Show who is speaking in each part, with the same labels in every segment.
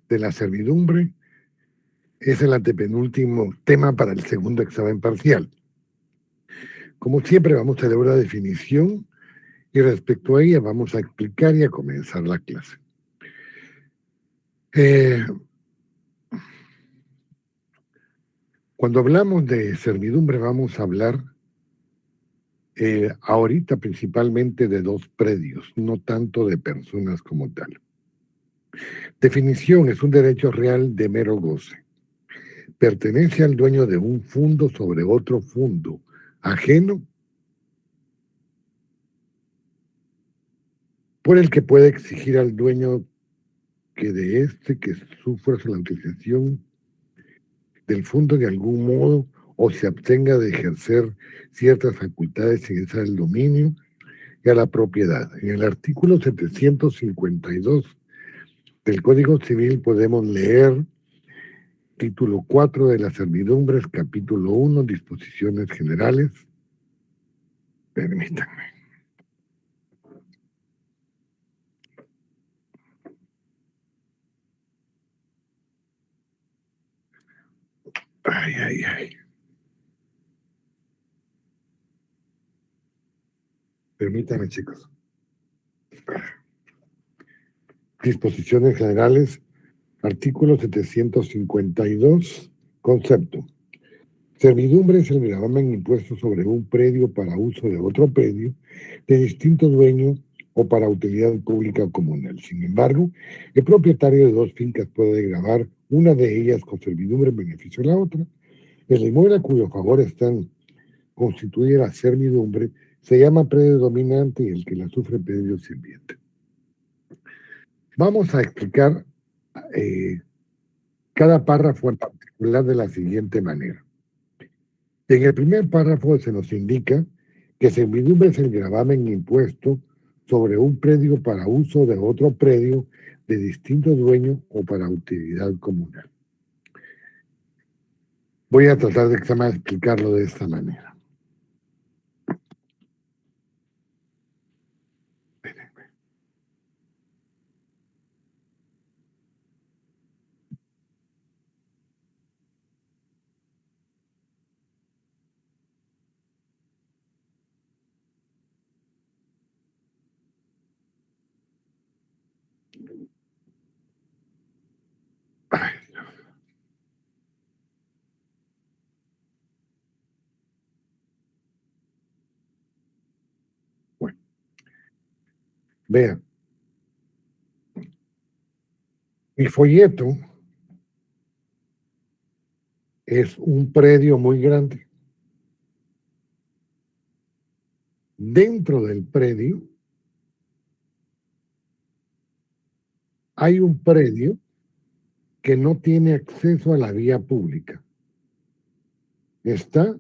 Speaker 1: de la servidumbre es el antepenúltimo tema para el segundo examen parcial. Como siempre, vamos a leer una definición y respecto a ella vamos a explicar y a comenzar la clase. Cuando hablamos de servidumbre vamos a hablar ahorita principalmente de dos predios, no tanto de personas como tal. Definición: es un derecho real de mero goce. Pertenece al dueño de un fundo sobre otro fundo ajeno, por el que puede exigir al dueño que de este que sufra la utilización del fondo de algún modo o se abstenga de ejercer ciertas facultades en esa del dominio y a la propiedad. En el artículo 752 del Código Civil podemos leer título 4 de las servidumbres, capítulo 1, disposiciones generales. Permítanme. Ay, ay, ay. Permítanme, chicos. Disposiciones generales, artículo 752, concepto. Servidumbre es el gravamen impuesto sobre un predio para uso de otro predio de distinto dueño o para utilidad pública o comunal. Sin embargo, el propietario de dos fincas puede gravar una de ellas con servidumbre en beneficio de la otra. El inmueble a cuyo favor están constituida la servidumbre se llama predio dominante y el que la sufre predio sirviente. Vamos a explicar cada párrafo en particular de la siguiente manera. En el primer párrafo se nos indica que servidumbre es el gravamen impuesto sobre un predio para uso de otro predio de distinto dueño o para utilidad comunal. Voy a tratar de explicarlo de esta manera. Ay, bueno, vean, mi folleto es un predio muy grande. Dentro del predio hay un predio que no tiene acceso a la vía pública. Está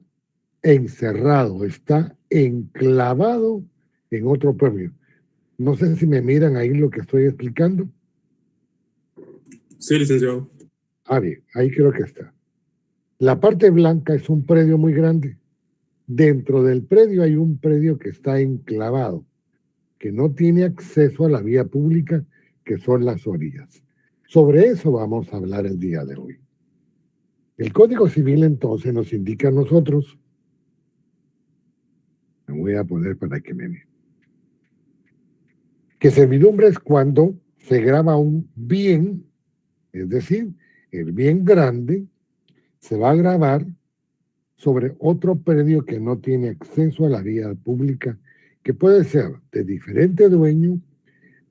Speaker 1: encerrado, está enclavado en otro predio. No sé si me miran ahí lo que estoy explicando.
Speaker 2: Sí, licenciado.
Speaker 1: Bien, ahí creo que está. La parte blanca es un predio muy grande. Dentro del predio hay un predio que está enclavado, que no tiene acceso a la vía pública, que son las orillas. Sobre eso vamos a hablar el día de hoy. El Código Civil entonces nos indica a nosotros, me voy a poner para que me vean, que servidumbre es cuando se grava un bien, es decir, el bien grande se va a gravar sobre otro predio que no tiene acceso a la vía pública, que puede ser de diferente dueño,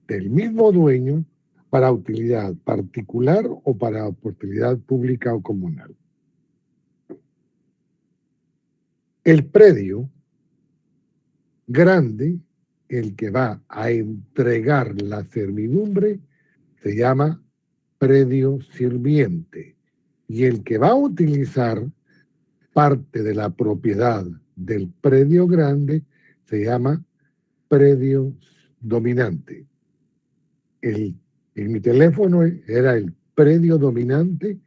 Speaker 1: del mismo dueño, para utilidad particular o para utilidad pública o comunal. El predio grande, el que va a entregar la servidumbre, se llama predio sirviente. Y el que va a utilizar parte de la propiedad del predio grande se llama predio dominante. En mi teléfono era el predio dominante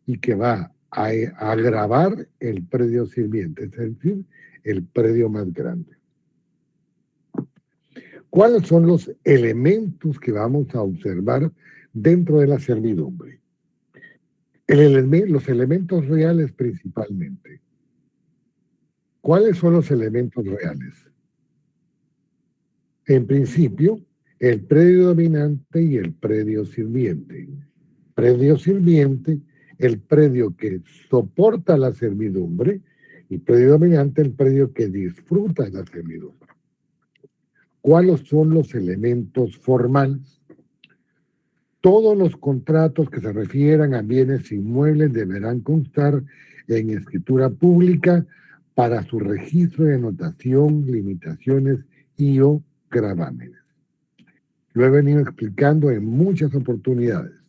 Speaker 1: y que va a gravar el predio sirviente, es decir, el predio más grande. ¿Cuáles son los elementos que vamos a observar dentro de la servidumbre. Los elementos reales principalmente. ¿Cuáles son los elementos reales? En principio, el predio dominante y el predio sirviente. Predio sirviente, el predio que soporta la servidumbre, y predio dominante, el predio que disfruta de la servidumbre. ¿Cuáles son los elementos formales? Todos los contratos que se refieran a bienes inmuebles deberán constar en escritura pública para su registro de anotación, limitaciones y o gravámenes. Lo he venido explicando en muchas oportunidades.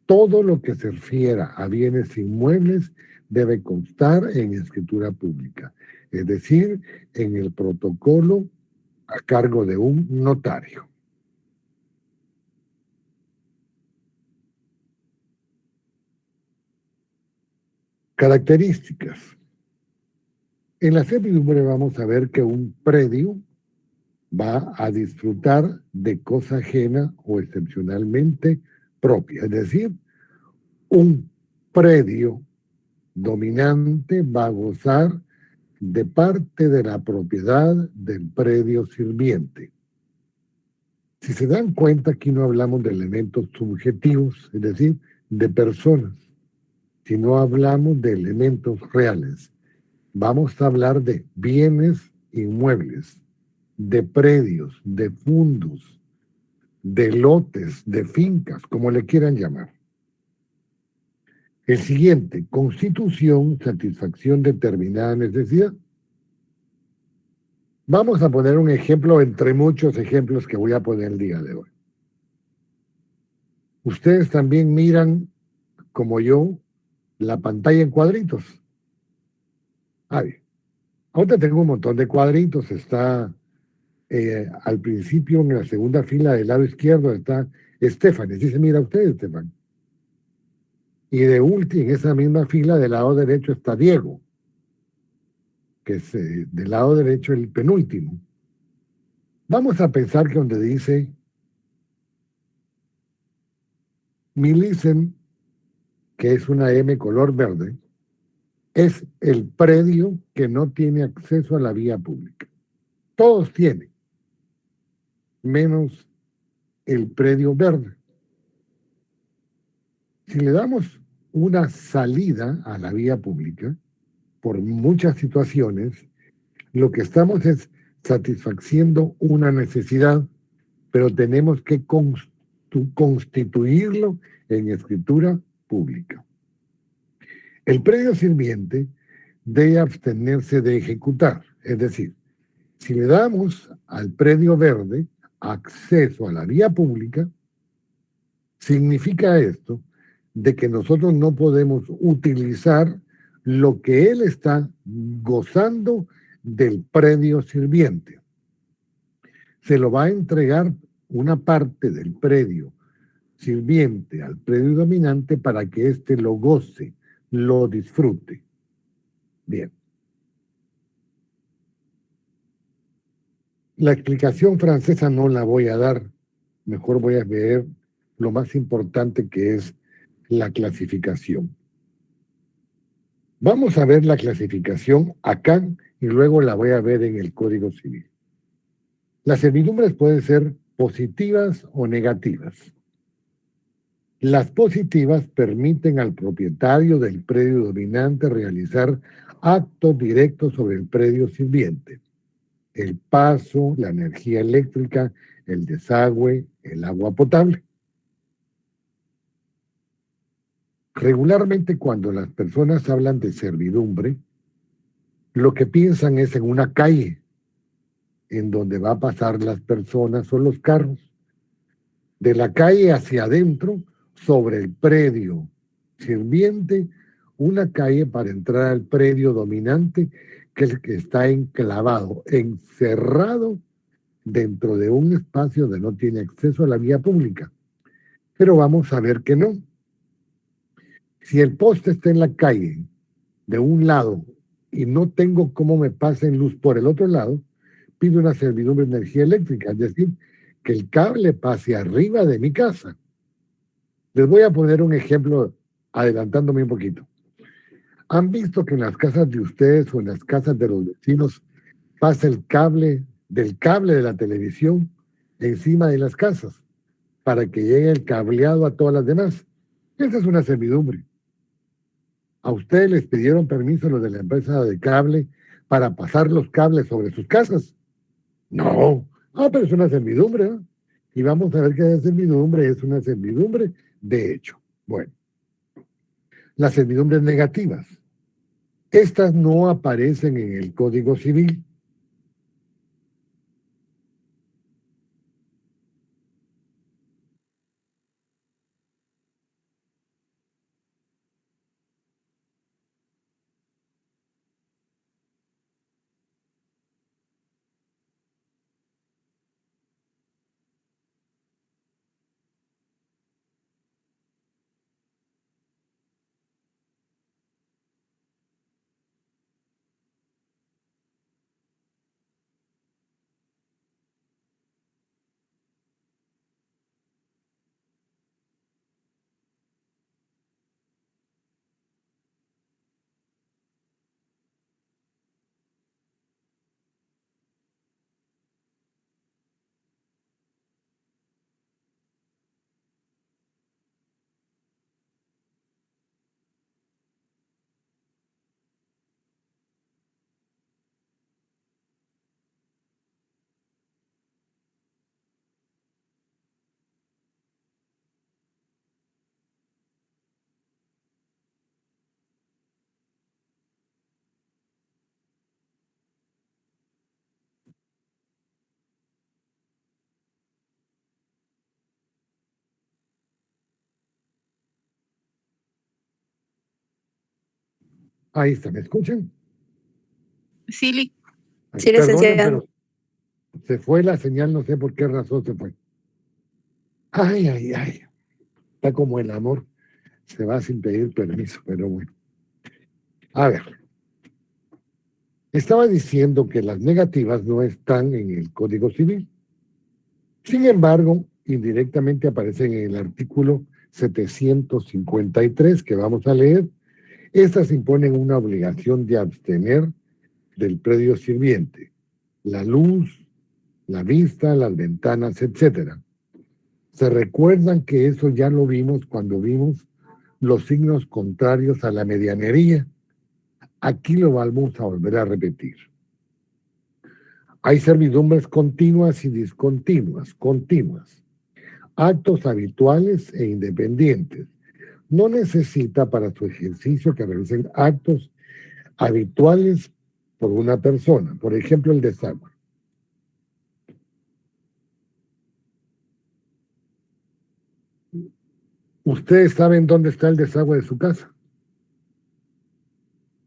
Speaker 1: Todo lo que se refiera a bienes inmuebles debe constar en escritura pública, es decir, en el protocolo a cargo de un notario. Características. En la servidumbre vamos a ver que un predio va a disfrutar de cosa ajena o excepcionalmente propia. Es decir, un predio dominante va a gozar de parte de la propiedad del predio sirviente. Si se dan cuenta, aquí no hablamos de elementos subjetivos, es decir, de personas, sino hablamos de elementos reales. Vamos a hablar de bienes inmuebles, de predios, de fundos, de lotes, de fincas, como le quieran llamar. El siguiente, constitución, satisfacción de determinada necesidad. Vamos a poner un ejemplo entre muchos ejemplos que voy a poner el día de hoy. Ustedes también miran, como yo, la pantalla en cuadritos. Ahorita tengo un montón de cuadritos. Está al principio, en la segunda fila del lado izquierdo, está Stephanie. ¿Sí se mira usted, Stephanie? Y de último, en esa misma fila, del lado derecho está Diego, que es del lado derecho el penúltimo. Vamos a pensar que donde dice Millicent, que es una M color verde, es el predio que no tiene acceso a la vía pública. Todos tienen, menos el predio verde. Si le damos una salida a la vía pública, por muchas situaciones, lo que estamos es satisfaciendo una necesidad, pero tenemos que constituirlo en escritura pública. El predio sirviente debe abstenerse de ejecutar, es decir, si le damos al predio verde acceso a la vía pública, significa esto de que nosotros no podemos utilizar lo que él está gozando del predio sirviente. Se lo va a entregar una parte del predio sirviente al predio dominante para que éste lo goce, lo disfrute. Bien. La explicación francesa no la voy a dar, mejor voy a ver lo más importante, que es la clasificación. Vamos a ver la clasificación acá y luego la voy a ver en el Código Civil. Las servidumbres pueden ser positivas o negativas. Las positivas permiten al propietario del predio dominante realizar actos directos sobre el predio sirviente: el paso, la energía eléctrica, el desagüe, el agua potable. Regularmente, cuando las personas hablan de servidumbre, lo que piensan es en una calle en donde va a pasar las personas o los carros. De la calle hacia adentro, sobre el predio sirviente, una calle para entrar al predio dominante, que es el que está enclavado, encerrado dentro de un espacio donde no tiene acceso a la vía pública. Pero vamos a ver que no. Si el poste está en la calle de un lado y no tengo cómo me pasen luz por el otro lado, pido una servidumbre de energía eléctrica, es decir, que el cable pase arriba de mi casa. Les voy a poner un ejemplo adelantándome un poquito. ¿Han visto que en las casas de ustedes o en las casas de los vecinos pasa el cable de la televisión encima de las casas para que llegue el cableado a todas las demás? Esa es una servidumbre. ¿A ustedes les pidieron permiso los de la empresa de cable para pasar los cables sobre sus casas? No. Ah, pero es una servidumbre, ¿no? Y vamos a ver que esa servidumbre es una servidumbre de hecho. Bueno, las servidumbres negativas. Estas no aparecen en el Código Civil. Ahí está, ¿me escuchan?
Speaker 2: Sí,
Speaker 1: Ay,
Speaker 3: Sí,
Speaker 1: perdonen,
Speaker 3: licenciada.
Speaker 1: pero se fue la señal, no sé por qué razón se fue. Ay, ay, ay. Está como el amor, se va sin pedir permiso, pero bueno. A ver, estaba diciendo que las negativas no están en el Código Civil. Sin embargo, indirectamente aparecen en el artículo 753 que vamos a leer. Estas imponen una obligación de abstener del predio sirviente, la luz, la vista, las ventanas, etcétera. Se recuerdan que eso ya lo vimos cuando vimos los signos contrarios a la medianería. Aquí lo vamos a volver a repetir. Hay servidumbres continuas y discontinuas, continuas, actos habituales e independientes. No necesita para su ejercicio que realicen actos habituales por una persona, por ejemplo el desagüe. Ustedes saben dónde está el desagüe de su casa.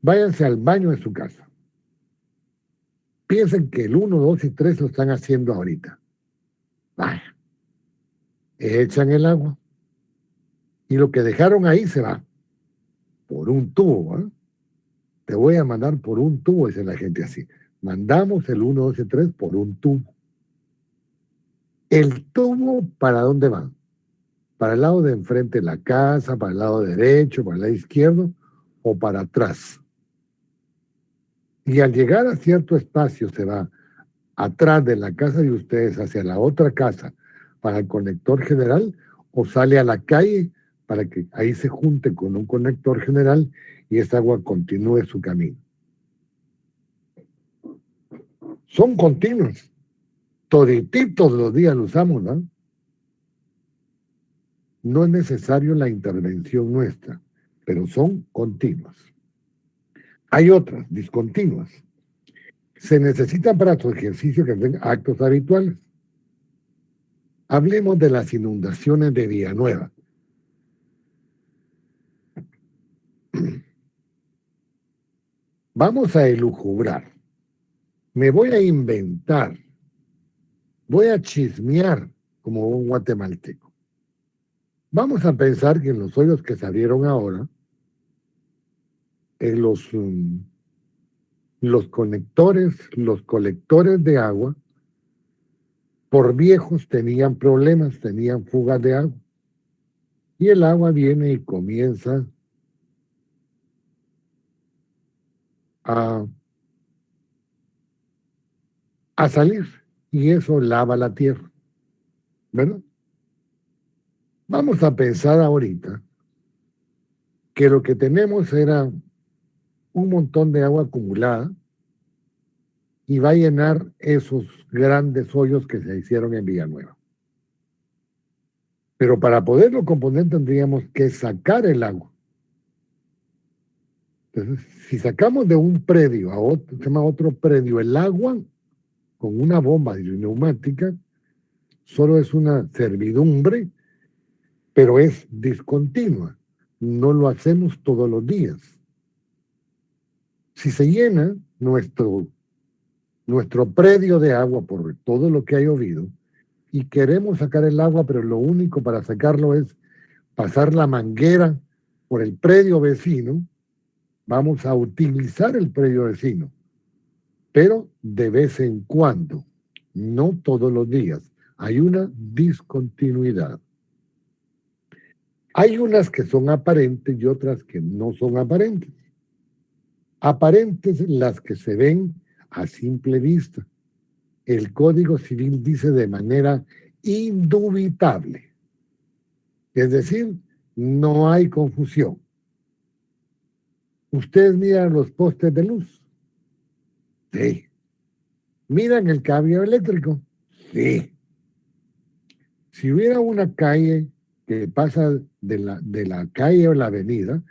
Speaker 1: Váyanse al baño de su casa. Piensen que el 1, 2 y 3 lo están haciendo ahorita. Vaya, echan el agua y lo que dejaron ahí se va por un tubo. ¿Eh? Te voy a mandar por un tubo, dice la gente así. Mandamos el 1, 2 y 3 por un tubo. ¿El tubo para dónde va? ¿Para el lado de enfrente de la casa, para el lado derecho, para el lado izquierdo o para atrás? Y al llegar a cierto espacio se va atrás de la casa de ustedes hacia la otra casa para el conector general o sale a la calle para que ahí se junte con un conector general y esa agua continúe su camino. Son continuos. Todititos los días lo usamos, ¿no? No es necesario la intervención nuestra, pero son continuas. Hay otras, discontinuas. Se necesitan para su ejercicio que sean actos habituales. Hablemos de las inundaciones de Villanueva. Vamos a elucubrar. Me voy a inventar. Voy a chismear como un guatemalteco. Vamos a pensar que en los hoyos que se abrieron ahora, en los conectores, los colectores de agua, por viejos tenían problemas, tenían fugas de agua. y el agua viene y comienza a, a salir, y eso lava la tierra, ¿verdad? Vamos a pensar ahorita que lo que tenemos era un montón de agua acumulada y va a llenar esos grandes hoyos que se hicieron en Villanueva. Pero para poderlo componer tendríamos que sacar el agua. Entonces, si sacamos de un predio a otro, se llama otro predio, el agua con una bomba neumática, solo es una servidumbre, pero es discontinua. No lo hacemos todos los días. Si se llena nuestro predio de agua por todo lo que ha llovido y queremos sacar el agua, pero lo único para sacarlo es pasar la manguera por el predio vecino, vamos a utilizar el predio vecino, pero de vez en cuando, no todos los días. Hay una discontinuidad. Hay unas que son aparentes y otras que no son aparentes. Aparentes las que se ven a simple vista. El Código Civil dice de manera indubitable. Es decir, no hay confusión. Ustedes miran los postes de luz. Sí. ¿Miran el cable eléctrico? Sí. Si hubiera una calle que pasa de la calle o la avenida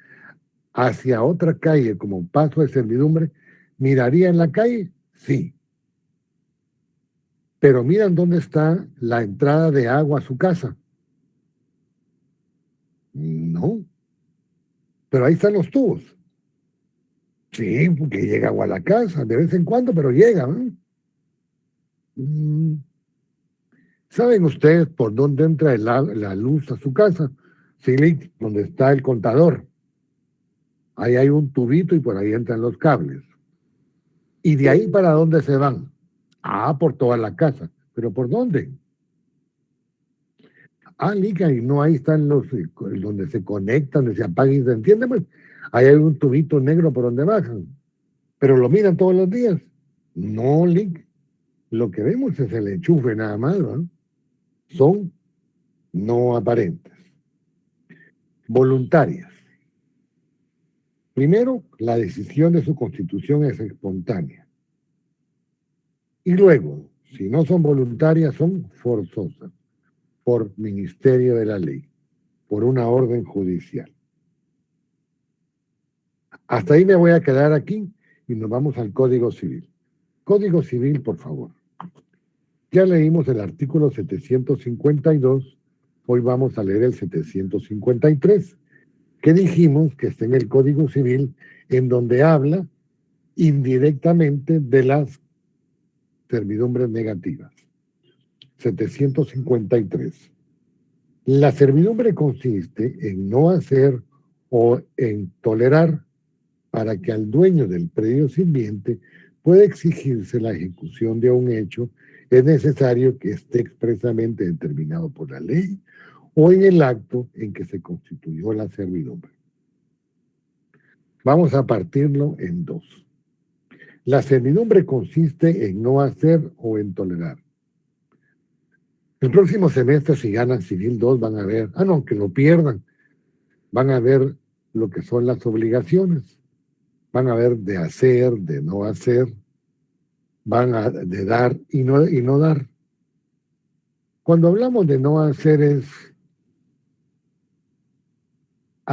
Speaker 1: hacia otra calle como paso de servidumbre, ¿miraría en la calle? Sí. Pero miran dónde está la entrada de agua a su casa. No. Pero ahí están los tubos. Sí, porque llega agua a la casa de vez en cuando, pero llega, ¿no? ¿Saben ustedes por dónde entra la luz a su casa? Sí, donde está el contador. Ahí hay un tubito y por ahí entran los cables. ¿Y de ahí para dónde se van? Ah, por toda la casa. ¿Pero por dónde? Ah, Lica, y no ahí están los donde se conectan, donde se apagan y se entiende, pues. Ahí hay un tubito negro por donde bajan. Pero lo miran todos los días. No, Lick. Lo que vemos es el enchufe nada más, ¿no? Son no aparentes. Voluntarias. Primero, la decisión de su constitución es espontánea. Y luego, si no son voluntarias, son forzosas por ministerio de la ley, por una orden judicial. Hasta ahí me voy a quedar aquí y nos vamos al Código Civil. Código Civil, por favor. Ya leímos el artículo 752, hoy vamos a leer el 753, que dijimos que está en el Código Civil, en donde habla indirectamente de las servidumbres negativas. 753. La servidumbre consiste en no hacer o en tolerar para que al dueño del predio sirviente pueda exigirse la ejecución de un hecho, es necesario que esté expresamente determinado por la ley o en el acto en que se constituyó la servidumbre. Vamos a partirlo en dos. La servidumbre consiste en no hacer o en tolerar. El próximo semestre, si ganan Civil 2, van a ver, no, que lo pierdan, van a ver lo que son las obligaciones, van a ver de hacer, de no hacer, de dar y no dar. Cuando hablamos de no hacer es,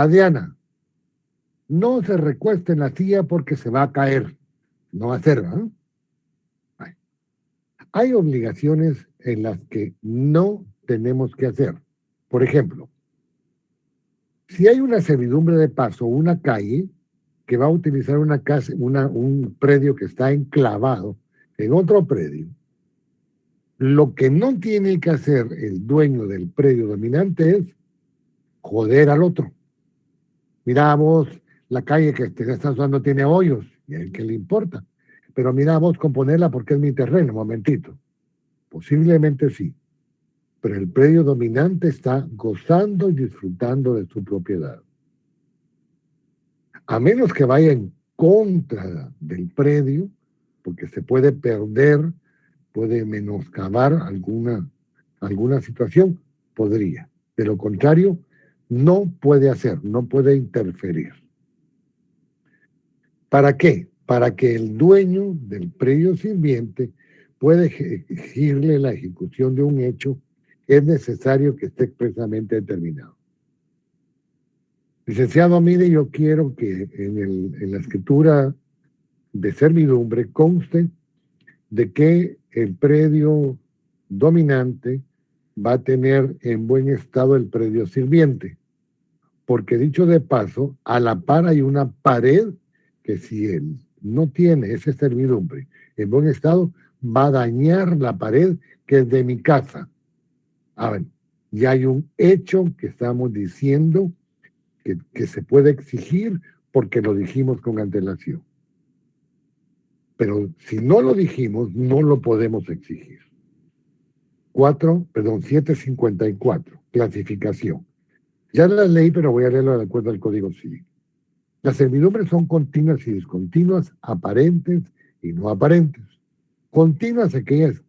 Speaker 1: Diana, no se recueste en la silla porque se va a caer. No hacer, ¿verdad? Hay obligaciones en las que no tenemos que hacer. Por ejemplo, si hay una servidumbre de paso, una calle que va a utilizar una casa, un predio que está enclavado en otro predio, lo que no tiene que hacer el dueño del predio dominante es joder al otro. Mira vos, la calle que te estás usando tiene hoyos, y a él que le importa. Pero mira vos componerla porque es mi terreno, momentito. Posiblemente sí. pero el predio dominante está gozando y disfrutando de su propiedad. A menos que vaya en contra del predio, porque se puede perder, puede menoscabar alguna situación, podría. De lo contrario, no puede hacer, no puede interferir. ¿Para qué? Para que el dueño del predio sirviente pueda exigirle la ejecución de un hecho, es necesario que esté expresamente determinado. Licenciado, mire, yo quiero que en la escritura de servidumbre conste de que el predio dominante va a tener en buen estado el predio sirviente, porque dicho de paso, a la par hay una pared que si él no tiene ese servidumbre en buen estado, va a dañar la pared que es de mi casa. A ver, ya hay un hecho que estamos diciendo que se puede exigir porque lo dijimos con antelación. Pero si no lo dijimos, no lo podemos exigir. 754, clasificación. Ya la leí, pero voy a leerlo de acuerdo al Código Civil. Las servidumbres son continuas y discontinuas, aparentes y no aparentes. Continuas aquellas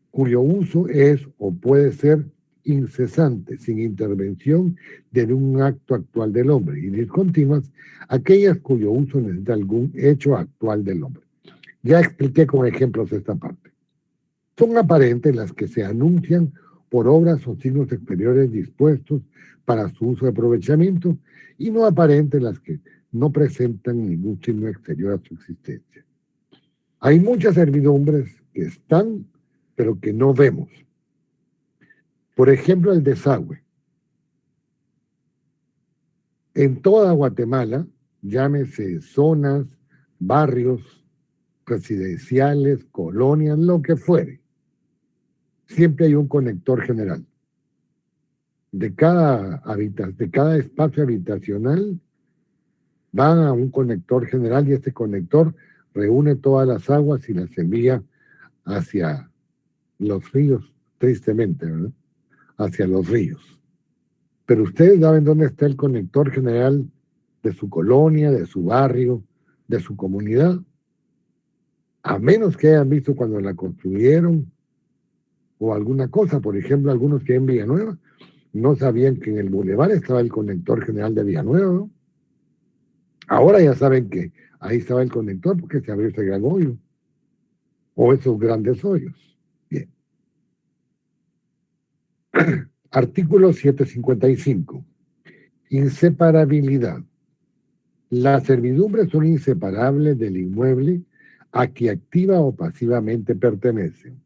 Speaker 1: cuyo uso es o puede ser incesante, sin intervención de un acto actual del hombre, y discontinuas aquellas cuyo uso necesita algún hecho actual del hombre. Ya expliqué con ejemplos esta parte. Son aparentes las que se anuncian por obras o signos exteriores dispuestos para su uso de aprovechamiento, y no aparentes las que no presentan ningún signo exterior a su existencia. Hay muchas servidumbres que están, pero que no vemos. Por ejemplo, el desagüe. En toda Guatemala, llámese zonas, barrios, residenciales, colonias, lo que fuere, siempre hay un conector general. De cada espacio habitacional van a un conector general, y este conector reúne todas las aguas y las envía hacia los ríos, tristemente, ¿verdad? Hacia los ríos. Pero ustedes saben dónde está el conector general de su colonia, de su barrio, de su comunidad, a menos que hayan visto cuando la construyeron o alguna cosa. Por ejemplo, algunos que en Villanueva no sabían que en el bulevar estaba el conector general de Villanueva, ¿no? Ahora ya saben que ahí estaba el conector porque se abrió ese gran hoyo o esos grandes hoyos. Bien. Artículo 755. Inseparabilidad. Las servidumbres son inseparables del inmueble a que activa o pasivamente pertenecen.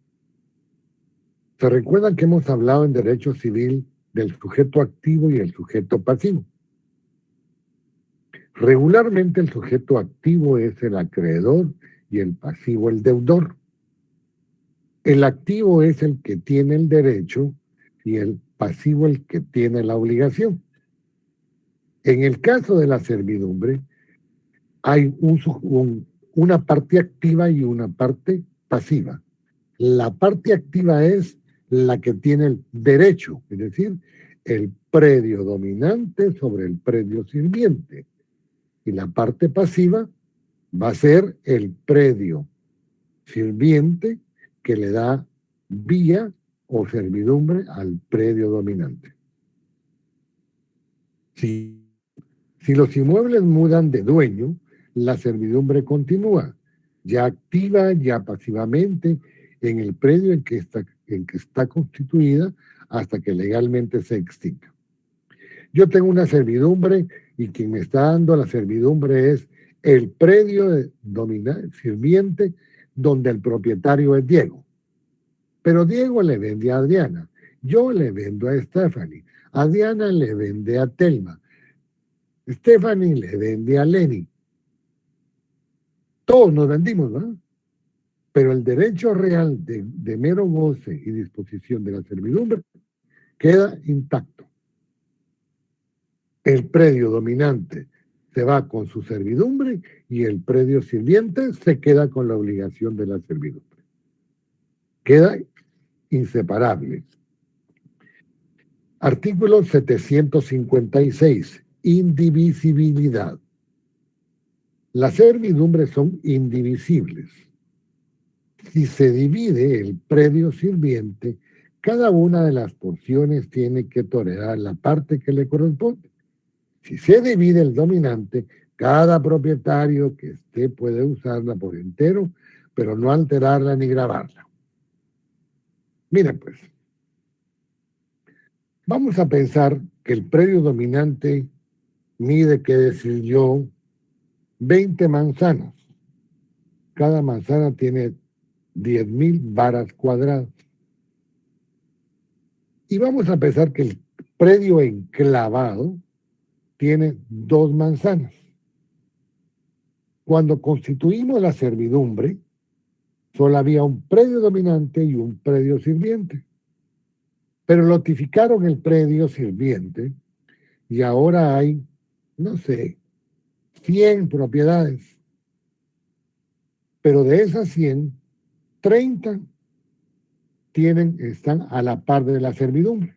Speaker 1: ¿Se recuerdan que hemos hablado en derecho civil del sujeto activo y el sujeto pasivo? Regularmente el sujeto activo es el acreedor y el pasivo el deudor. El activo es el que tiene el derecho y el pasivo el que tiene la obligación. En el caso de la servidumbre, hay una parte activa y una parte pasiva. La parte activa es la que tiene el derecho, es decir, el predio dominante sobre el predio sirviente. Y la parte pasiva va a ser el predio sirviente que le da vía o servidumbre al predio dominante. Si los inmuebles mudan de dueño, la servidumbre continúa, ya activa, ya pasivamente, en el predio en que está constituida hasta que legalmente se extinga. Yo tengo una servidumbre y quien me está dando la servidumbre es el predio sirviente donde el propietario es Diego. Pero Diego le vende a Adriana, yo le vendo a Stephanie, Adriana le vende a Telma, Stephanie le vende a Lenny. Todos nos vendimos, ¿no? Pero el derecho real de mero goce y disposición de la servidumbre queda intacto. El predio dominante se va con su servidumbre y el predio sirviente se queda con la obligación de la servidumbre. Queda inseparable. Artículo 756. Indivisibilidad. Las servidumbres son indivisibles. Si se divide el predio sirviente, cada una de las porciones tiene que tolerar la parte que le corresponde. Si se divide el dominante, cada propietario que esté puede usarla por entero, pero no alterarla ni grabarla. Miren pues, vamos a pensar que el predio dominante mide, qué decir yo, 20 manzanas. Cada manzana tiene 10.000 varas cuadradas. Y vamos a pensar que el predio enclavado tiene 2 manzanas. Cuando constituimos la servidumbre, solo había un predio dominante y un predio sirviente. Pero notificaron el predio sirviente y ahora hay, no sé, 100 propiedades. Pero de esas 100, 30 están a la par de la servidumbre.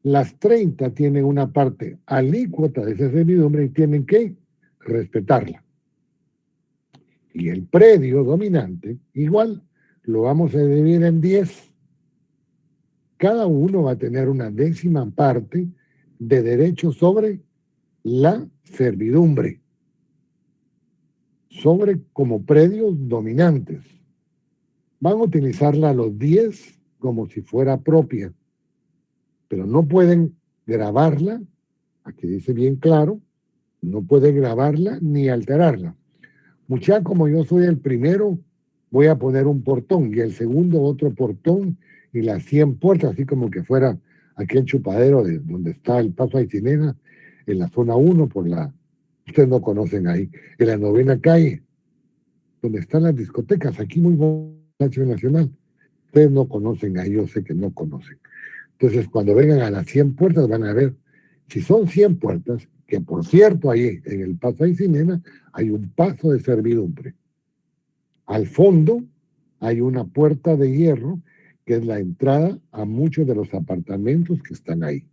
Speaker 1: Las 30 tienen una parte alícuota de esa servidumbre y tienen que respetarla. Y el predio dominante, igual, lo vamos a dividir en 10. Cada uno va a tener una 10ª parte de derecho sobre la servidumbre, sobre como predios dominantes. Van a utilizarla los 10 como si fuera propia, pero no pueden grabarla, aquí dice bien claro, no pueden grabarla ni alterarla. Mucha, como yo soy el primero, voy a poner un portón y el segundo otro portón y las 100 puertas, así como que fuera aquel chupadero de donde está el Paso Aycinena, en la zona 1, ustedes no conocen ahí, en la 9ª calle, donde están las discotecas, aquí muy bonito nacional. Ustedes no conocen ahí, yo sé que no conocen. Entonces, cuando vengan a las 100 puertas, van a ver, si son 100 puertas, que por cierto, ahí en el Paso Aycinena hay un paso de servidumbre. Al fondo hay una puerta de hierro que es la entrada a muchos de los apartamentos que están ahí.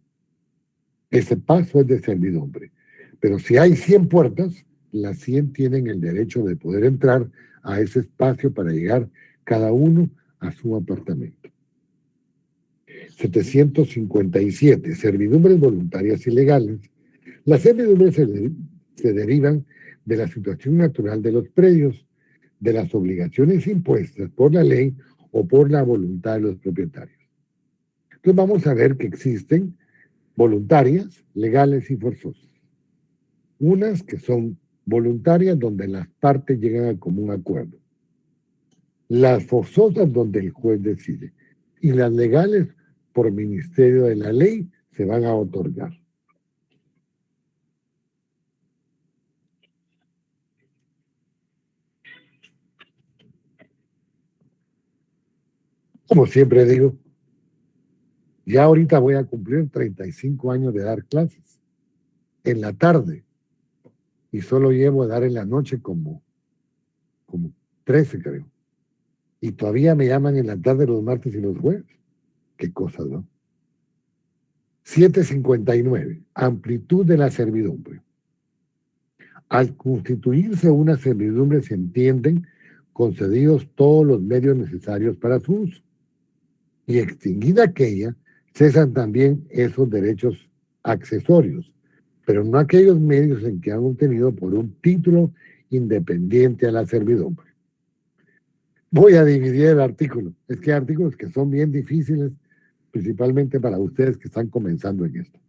Speaker 1: Ese paso es de servidumbre. Pero si hay 100 puertas, las 100 tienen el derecho de poder entrar a ese espacio para llegar cada uno a su apartamento. 757. Servidumbres voluntarias y legales. Las servidumbres se derivan de la situación natural de los predios, de las obligaciones impuestas por la ley o por la voluntad de los propietarios. Entonces vamos a ver que existen voluntarias, legales y forzosas. Unas que son voluntarias donde las partes llegan a común acuerdo. Las forzosas donde el juez decide. Y las legales por ministerio de la ley se van a otorgar. Como siempre digo, ya ahorita voy a cumplir 35 años de dar clases en la tarde y solo llevo a dar en la noche como 13, creo. Y todavía me llaman en la tarde los martes y los jueves. Qué cosas, ¿no? 759. Amplitud de la servidumbre. Al constituirse una servidumbre se entienden concedidos todos los medios necesarios para su uso. Y extinguida aquella, cesan también esos derechos accesorios, pero no aquellos medios en que han obtenido por un título independiente a la servidumbre. Voy a dividir el artículo. Es que hay artículos que son bien difíciles, principalmente para ustedes que están comenzando en esto.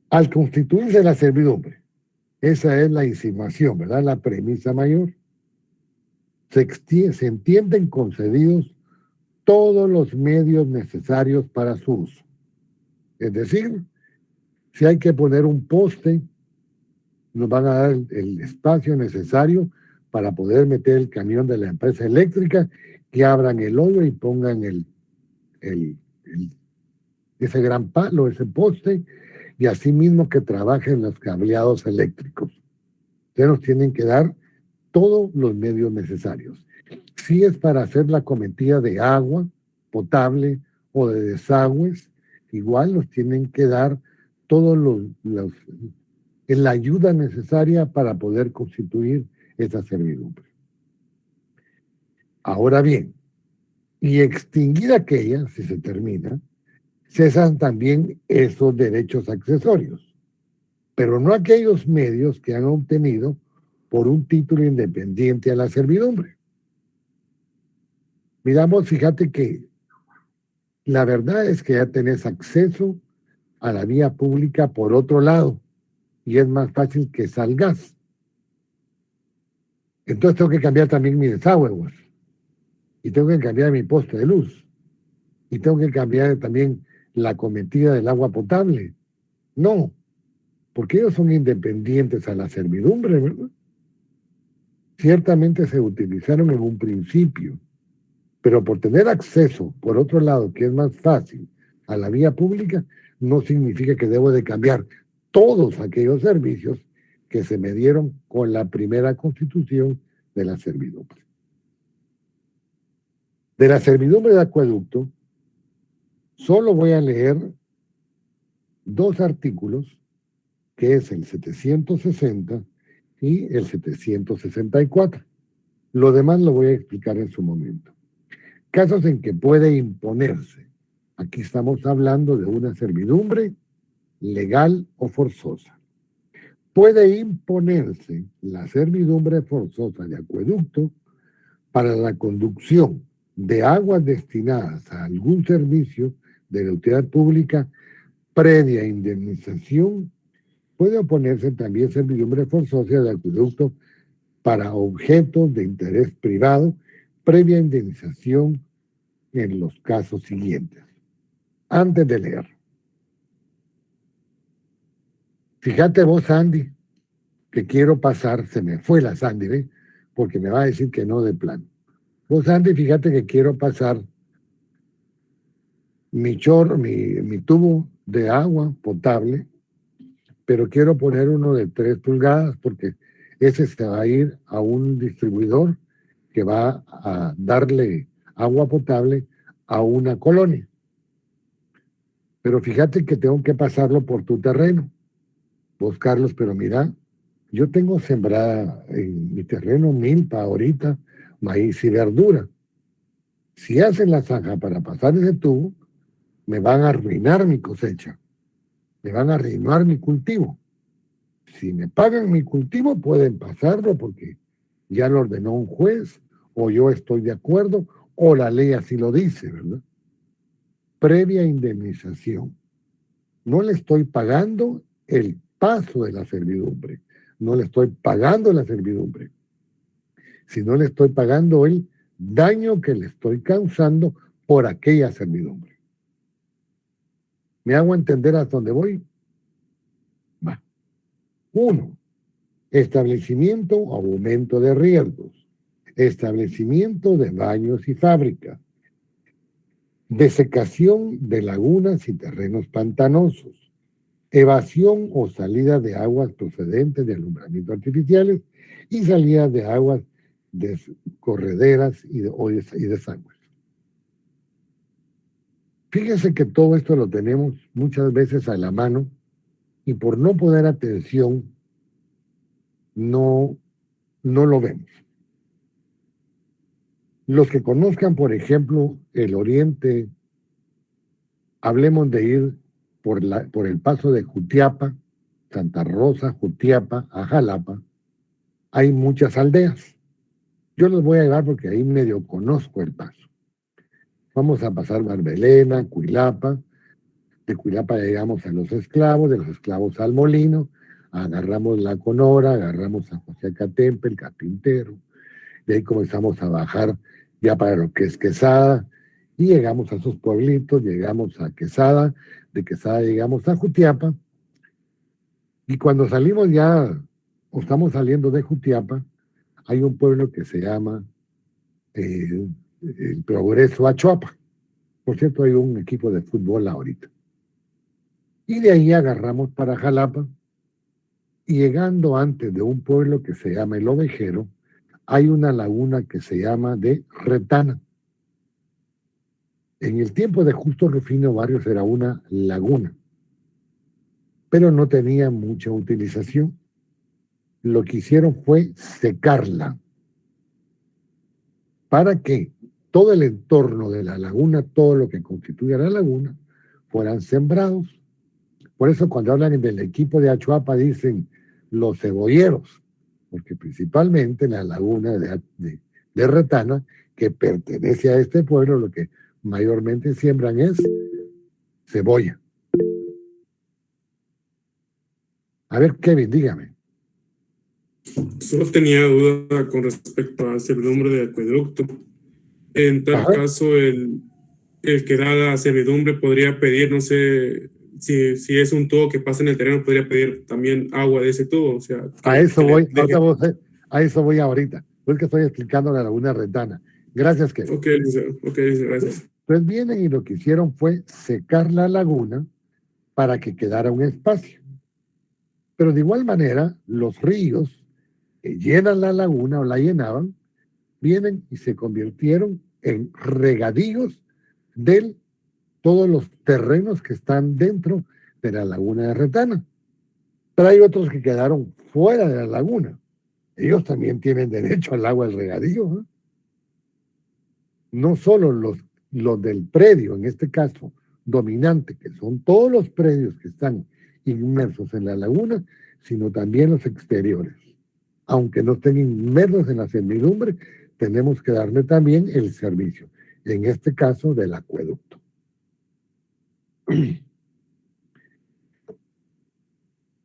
Speaker 1: Al constituirse la servidumbre, esa es la insinuación, ¿verdad? La premisa mayor. Se entienden concedidos todos los medios necesarios para su uso. Es decir, si hay que poner un poste, nos van a dar el espacio necesario para poder meter el camión de la empresa eléctrica, que abran el hoyo y pongan ese gran palo, ese poste, y asimismo que trabajen los cableados eléctricos. Ustedes nos tienen que dar todos los medios necesarios. Si es para hacer la cometida de agua potable o de desagües, igual nos tienen que dar todos la ayuda necesaria para poder constituir esa servidumbre. Ahora bien, y extinguir aquella, si se termina, cesan también esos derechos accesorios, pero no aquellos medios que han obtenido por un título independiente a la servidumbre. Miramos, fíjate que la verdad es que ya tenés acceso a la vía pública por otro lado y es más fácil que salgas. Entonces tengo que cambiar también mi desagüe, pues, y tengo que cambiar mi poste de luz, y tengo que cambiar también la cometida del agua potable. No, porque ellos son independientes a la servidumbre, ¿verdad? Ciertamente se utilizaron en un principio, pero por tener acceso, por otro lado, que es más fácil a la vía pública, no significa que debo de cambiar todos aquellos servicios que se me dieron con la primera constitución de la servidumbre. De la servidumbre de acueducto, solo voy a leer dos artículos, que es el 760 y el 764. Lo demás lo voy a explicar en su momento. Casos en que puede imponerse. Aquí estamos hablando de una servidumbre legal o forzosa. Puede imponerse la servidumbre forzosa de acueducto para la conducción de aguas destinadas a algún servicio de la utilidad pública previa indemnización. Puede oponerse también servidumbre forzosa de acueducto para objetos de interés privado previa indemnización en los casos siguientes. Antes de leer, fíjate vos, Sandy, que quiero pasar, se me fue la Sandy, ¿eh? Porque me va a decir que no de plano. Vos, Sandy, fíjate que quiero pasar mi tubo de agua potable, pero quiero poner uno de 3 pulgadas porque ese se va a ir a un distribuidor que va a darle agua potable a una colonia. Pero fíjate que tengo que pasarlo por tu terreno. Vos, Carlos, pero mira, yo tengo sembrada en mi terreno milpa ahorita, maíz y verdura. Si hacen la zanja para pasar ese tubo, me van a arruinar mi cosecha, me van a arruinar mi cultivo. Si me pagan mi cultivo, pueden pasarlo porque ya lo ordenó un juez, o yo estoy de acuerdo, o la ley así lo dice, ¿verdad? Previa indemnización. No le estoy pagando el paso de la servidumbre, no le estoy pagando la servidumbre, sino le estoy pagando el daño que le estoy causando por aquella servidumbre. ¿Me hago entender hasta dónde voy? Va. 1. Establecimiento o aumento de riesgos. Establecimiento de baños y fábricas. Desecación de lagunas y terrenos pantanosos. Evasión o salida de aguas procedentes de alumbramiento artificiales y salida de aguas de correderas y desagües. Fíjense que todo esto lo tenemos muchas veces a la mano y por no poner atención no lo vemos. Los que conozcan, por ejemplo, el oriente, hablemos de ir por el paso de Jutiapa, Santa Rosa, Jutiapa, a Jalapa, hay muchas aldeas. Yo los voy a llevar porque ahí medio conozco el paso. Vamos a pasar Barbelena, Cuilapa, de Cuilapa llegamos a los esclavos, de los esclavos al molino, agarramos la Conora, agarramos a José Acatempe, el carpintero, de ahí comenzamos a bajar ya para lo que es Quesada, y llegamos a esos pueblitos, llegamos a Quesada, de Quesada llegamos a Jutiapa, y cuando salimos ya, o estamos saliendo de Jutiapa, hay un pueblo que se llama el Progreso Achuapa. Por cierto, hay un equipo de fútbol ahorita. Y de ahí agarramos para Jalapa, y llegando antes de un pueblo que se llama El Ovejero, hay una laguna que se llama de Retana. En el tiempo de Justo Rufino Barrios era una laguna, pero no tenía mucha utilización. Lo que hicieron fue secarla para que todo el entorno de la laguna, todo lo que constituye la laguna, fueran sembrados. Por eso cuando hablan del equipo de Achuapa dicen los cebolleros, porque principalmente la laguna de Retana, que pertenece a este pueblo, lo que mayormente siembran es cebolla. A ver, Kevin, dígame.
Speaker 3: Solo tenía duda con respecto a servidumbre de acueducto. En tal caso, el que da la servidumbre podría pedir, no sé, si es un tubo que pasa en el terreno, podría pedir también agua de ese tubo. O sea,
Speaker 1: a eso voy ahorita. Es que estoy explicando la laguna Retana. Gracias, Kevin.
Speaker 3: Ok, gracias.
Speaker 1: Pues vienen y lo que hicieron fue secar la laguna para que quedara un espacio. Pero de igual manera, los ríos que llenan la laguna o la llenaban, vienen y se convirtieron en regadíos de todos los terrenos que están dentro de la laguna de Retana. Pero hay otros que quedaron fuera de la laguna. Ellos también tienen derecho al agua del regadío, ¿no? No solo los del predio, en este caso dominante, que son todos los predios que están inmersos en la laguna, sino también los exteriores. Aunque no estén inmersos en la servidumbre, tenemos que darle también el servicio, en este caso del acueducto.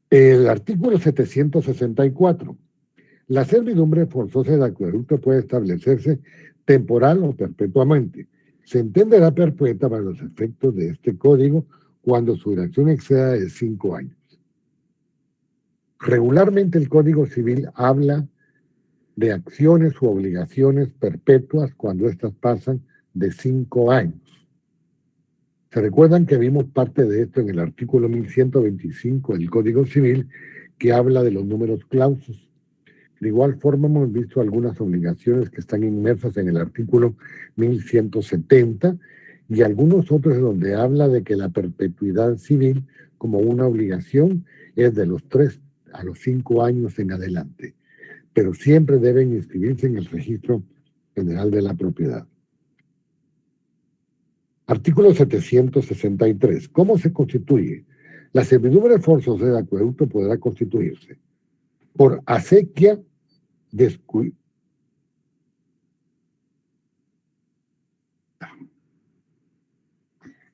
Speaker 1: El artículo 764. La servidumbre forzosa del acueducto puede establecerse temporal o perpetuamente. Se entenderá perpetua para los efectos de este código cuando su duración exceda de 5 años. Regularmente el Código Civil habla de acciones u obligaciones perpetuas cuando éstas pasan de 5 años. ¿Se recuerdan que vimos parte de esto en el artículo 1125 del Código Civil, que habla de los números clausus? De igual forma hemos visto algunas obligaciones que están inmersas en el artículo 1170 y algunos otros donde habla de que la perpetuidad civil como una obligación es de los 3 a los 5 años en adelante, pero siempre deben inscribirse en el Registro General de la Propiedad. Artículo 763. ¿Cómo se constituye? La servidumbre forzosa de acueducto podrá constituirse por acequia,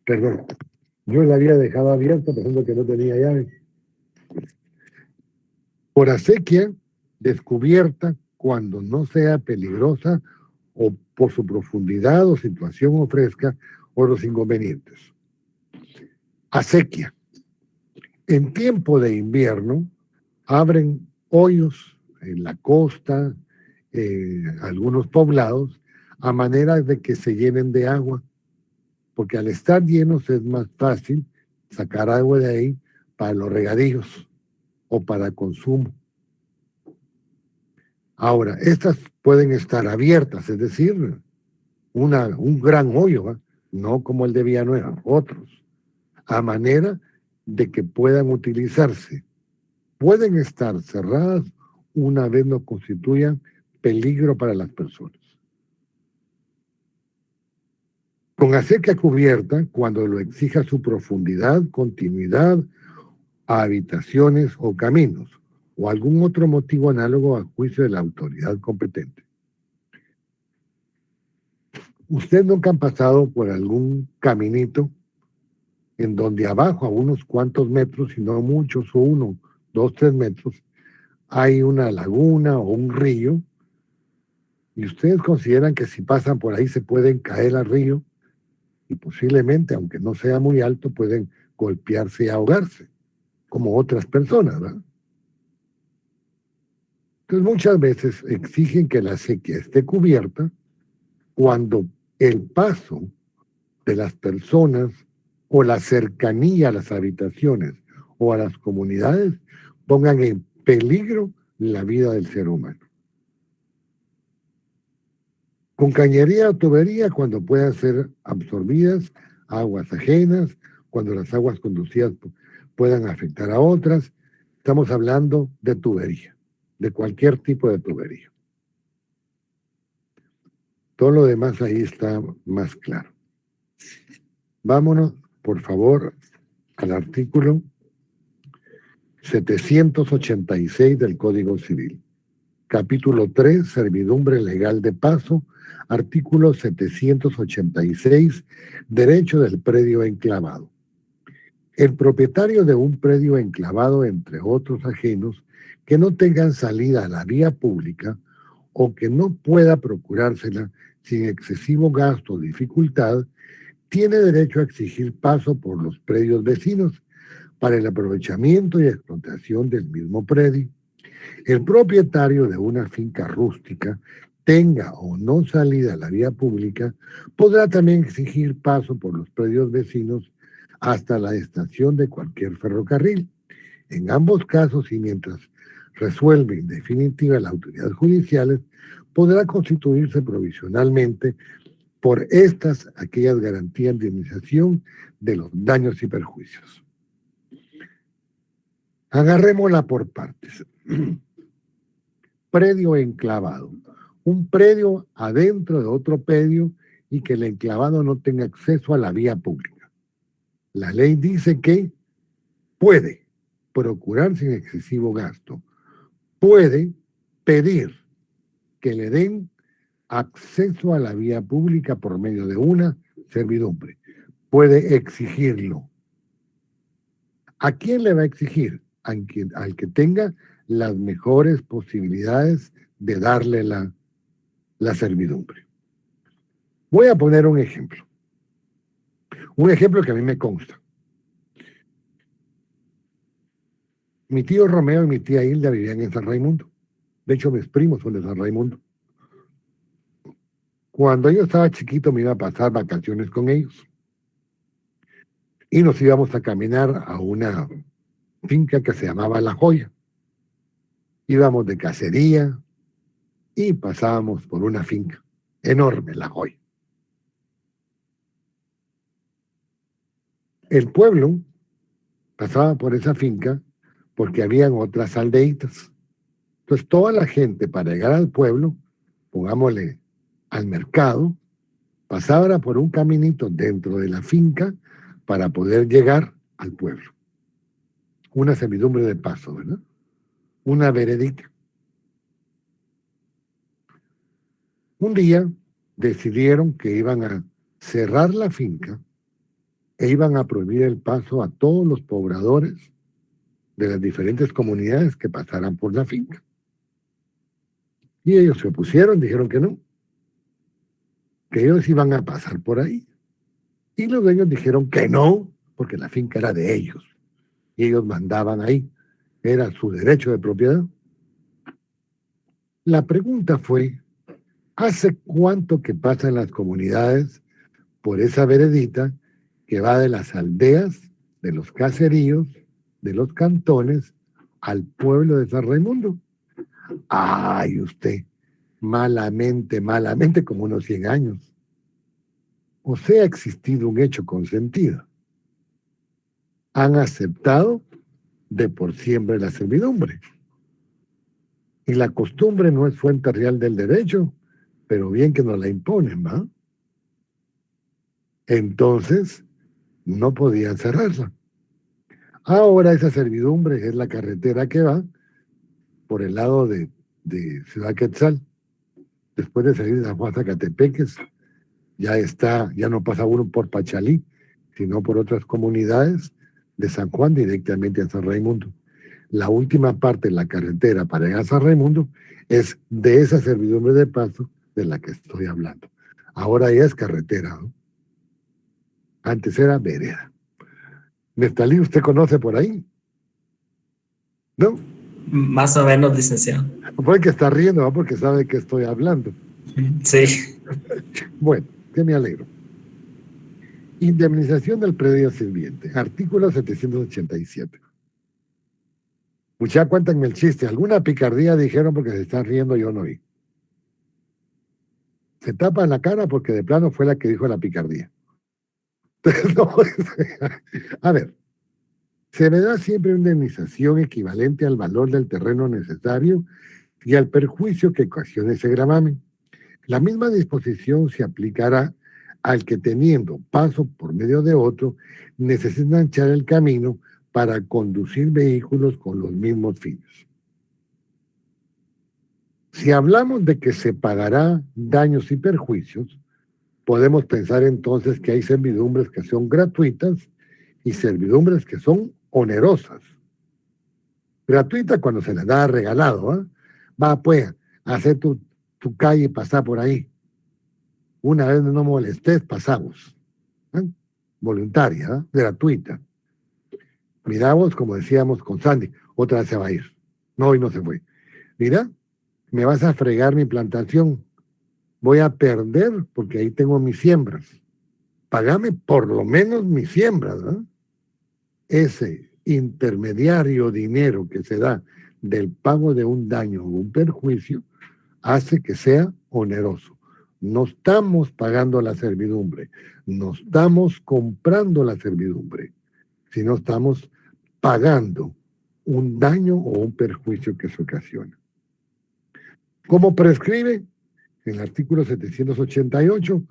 Speaker 1: Perdón, yo la había dejado abierta pensando que no tenía llave. Por acequia descubierta cuando no sea peligrosa o por su profundidad o situación o fresca o los inconvenientes. Acequia. En tiempo de invierno abren hoyos en la costa, algunos poblados, a manera de que se llenen de agua, porque al estar llenos es más fácil sacar agua de ahí para los regadíos o para consumo. Ahora, estas pueden estar abiertas, es decir, un gran hoyo, ¿eh? No como el de Villanueva, otros, a manera de que puedan utilizarse. Pueden estar cerradas una vez no constituyan peligro para las personas. Con acequia cubierta, cuando lo exija su profundidad, continuidad, a habitaciones o caminos, o algún otro motivo análogo a juicio de la autoridad competente. ¿Usted nunca han pasado por algún caminito en donde abajo, a unos cuantos metros, si no muchos, o 1, 2, 3 metros, hay una laguna o un río, y ustedes consideran que si pasan por ahí se pueden caer al río, y posiblemente, aunque no sea muy alto, pueden golpearse y ahogarse, como otras personas, ¿verdad? Entonces muchas veces exigen que la acequia esté cubierta cuando el paso de las personas o la cercanía a las habitaciones o a las comunidades pongan en peligro la vida del ser humano. Con cañería o tubería cuando puedan ser absorbidas aguas ajenas, cuando las aguas conducidas puedan afectar a otras. Estamos hablando de tubería, de cualquier tipo de tubería. Todo lo demás ahí está más claro. Vámonos, por favor, al artículo 786 del Código Civil. Capítulo 3, servidumbre legal de paso. Artículo 786, derecho del predio enclavado. El propietario de un predio enclavado entre otros ajenos que no tengan salida a la vía pública o que no pueda procurársela sin excesivo gasto o dificultad, tiene derecho a exigir paso por los predios vecinos para el aprovechamiento y explotación del mismo predio. El propietario de una finca rústica, tenga o no salida a la vía pública, podrá también exigir paso por los predios vecinos hasta la estación de cualquier ferrocarril. En ambos casos, y mientras resuelve en definitiva las autoridades judiciales, podrá constituirse provisionalmente por aquellas garantías de indemnización de los daños y perjuicios. Agarrémosla por partes. Predio enclavado. Un predio adentro de otro predio y que el enclavado no tenga acceso a la vía pública. La ley dice que puede procurar sin excesivo gasto, puede pedir que le den acceso a la vía pública por medio de una servidumbre, puede exigirlo. ¿A quién le va a exigir? Al que tenga las mejores posibilidades de darle la servidumbre. Voy a poner un ejemplo que a mí me consta. Mi tío Romeo y mi tía Hilda vivían en San Raimundo. De hecho, mis primos son de San Raimundo. Cuando yo estaba chiquito me iba a pasar vacaciones con ellos. Y nos íbamos a caminar a una finca que se llamaba La Joya. Íbamos de cacería y pasábamos por una finca enorme, La Joya. El pueblo pasaba por esa finca porque habían otras aldeitas. Entonces toda la gente para llegar al pueblo, pongámosle al mercado, pasaba por un caminito dentro de la finca para poder llegar al pueblo. Una servidumbre de paso, ¿verdad? Una veredita. Un día decidieron que iban a cerrar la finca e iban a prohibir el paso a todos los pobladores de las diferentes comunidades que pasaran por la finca. Y ellos se opusieron, dijeron que no, que ellos iban a pasar por ahí. Y los dueños dijeron que no, porque la finca era de ellos. Y ellos mandaban ahí. Era su derecho de propiedad. La pregunta fue, ¿hace cuánto que pasan las comunidades por esa veredita que va de las aldeas, de los caseríos, de los cantones, al pueblo de San Raimundo? Ay, usted, malamente, como unos 100 años. O sea, ha existido un hecho consentido. Han aceptado de por siempre la servidumbre. Y la costumbre no es fuente real del derecho, pero bien que nos la imponen, ¿va? Entonces, no podían cerrarla. Ahora esa servidumbre es la carretera que va por el lado de Ciudad Quetzal. Después de salir de San Juan Zacatepeques, ya no pasa uno por Pachalí, sino por otras comunidades de San Juan directamente a San Raimundo. La última parte de la carretera para llegar a San Raimundo es de esa servidumbre de paso de la que estoy hablando. Ahora ya es carretera, ¿no? Antes era vereda. Neftalí, ¿usted conoce por ahí? ¿No?
Speaker 4: Más o menos, licenciado.
Speaker 1: Puede que está riendo, ¿no? Porque sabe de qué estoy hablando.
Speaker 4: Sí.
Speaker 1: Bueno, que me alegro. Indemnización del predio sirviente. Artículo 787. Mucha, cuéntenme el chiste. ¿Alguna picardía dijeron porque se están riendo? Yo no oí. se tapa la cara porque de plano fue la que dijo la picardía. No, a ver, se me da siempre una indemnización equivalente al valor del terreno necesario y al perjuicio que ocasione ese gravamen. La misma disposición se aplicará al que teniendo paso por medio de otro necesita anchar el camino para conducir vehículos con los mismos fines. Si hablamos de que se pagará daños y perjuicios, podemos pensar entonces que hay servidumbres que son gratuitas y servidumbres que son onerosas. Gratuita cuando se les da regalado, ¿eh? Va pues, a hacer tu calle y pasar por ahí. Una vez no molestes, pasamos. ¿Eh? Voluntaria, ¿eh? Gratuita. Miramos, como decíamos con Sandy, otra vez se va a ir. No, hoy no se fue. Mira, me vas a fregar mi plantación. Voy a perder porque ahí tengo mis siembras. Págame por lo menos mis siembras, ¿no? Ese intermediario dinero que se da del pago de un daño o un perjuicio hace que sea oneroso. No estamos pagando la servidumbre, no estamos comprando la servidumbre, sino estamos pagando un daño o un perjuicio que se ocasiona. ¿Cómo prescribe? En el artículo 788,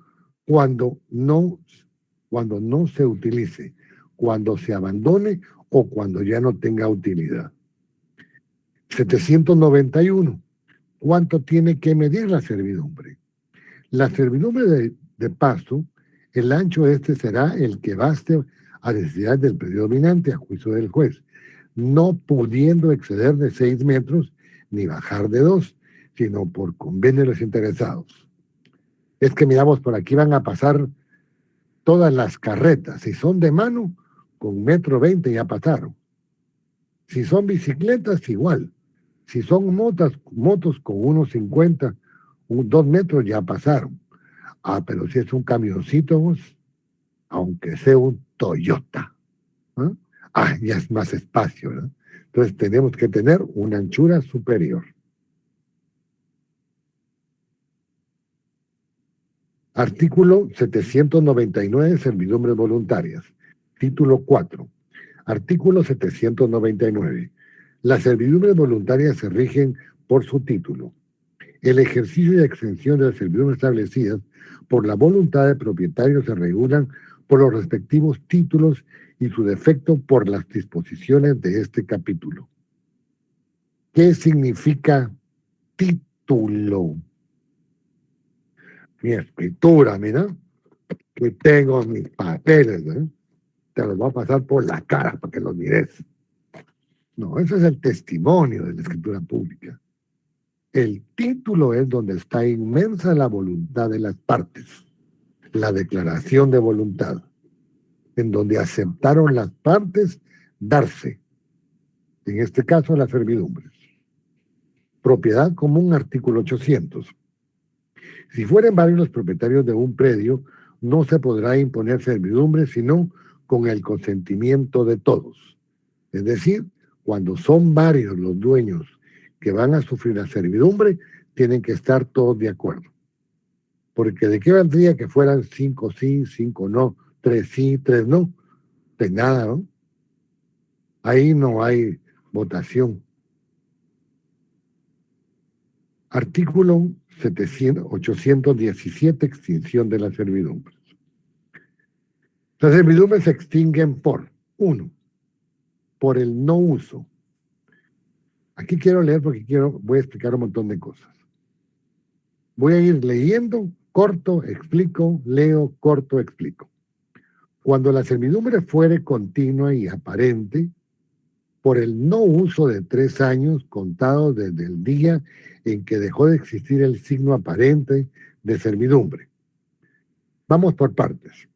Speaker 1: cuando no se utilice, cuando se abandone o cuando ya no tenga utilidad. 791, ¿cuánto tiene que medir la servidumbre? La servidumbre de pasto, el ancho será el que baste a necesidad del predio dominante a juicio del juez, no pudiendo exceder de 6 metros ni bajar de 2, sino por convenio de los interesados. Es que miramos, por aquí van a pasar todas las carretas. Si son de mano, con 1,20 m ya pasaron. Si son bicicletas, igual. Si son motos con 1,50 m, 2 metros ya pasaron. Pero si es un camioncito, aunque sea un Toyota, ¿eh? Ya es más espacio, ¿no? Entonces tenemos que tener una anchura superior. Artículo 799, servidumbres voluntarias. Título 4. Artículo 799. Las servidumbres voluntarias se rigen por su título. El ejercicio y extensión de las servidumbres establecidas por la voluntad del propietario se regulan por los respectivos títulos y su defecto por las disposiciones de este capítulo. ¿Qué significa título? Mi escritura, mira, que tengo mis papeles, ¿eh? Te los voy a pasar por la cara para que los mires. No, ese es el testimonio de la escritura pública. El título es donde está inmensa la voluntad de las partes, la declaración de voluntad, en donde aceptaron las partes darse, en este caso las servidumbres. Propiedad común, artículo 800. Si fueren varios los propietarios de un predio, no se podrá imponer servidumbre sino con el consentimiento de todos. Es decir, cuando son varios los dueños que van a sufrir la servidumbre, tienen que estar todos de acuerdo. Porque ¿de qué valdría que fueran 5 sí, 5 no, 3 sí, 3 no? De nada, ¿no? Ahí no hay votación. Artículo 817, extinción de las servidumbres. Las servidumbres se extinguen por, 1, por el no uso. Aquí quiero leer porque voy a explicar un montón de cosas. Voy a ir leyendo, corto, explico, leo, corto, explico. Cuando la servidumbre fuere continua y aparente, por el no uso de 3 años contados desde el día en que dejó de existir el signo aparente de servidumbre. Vamos por partes.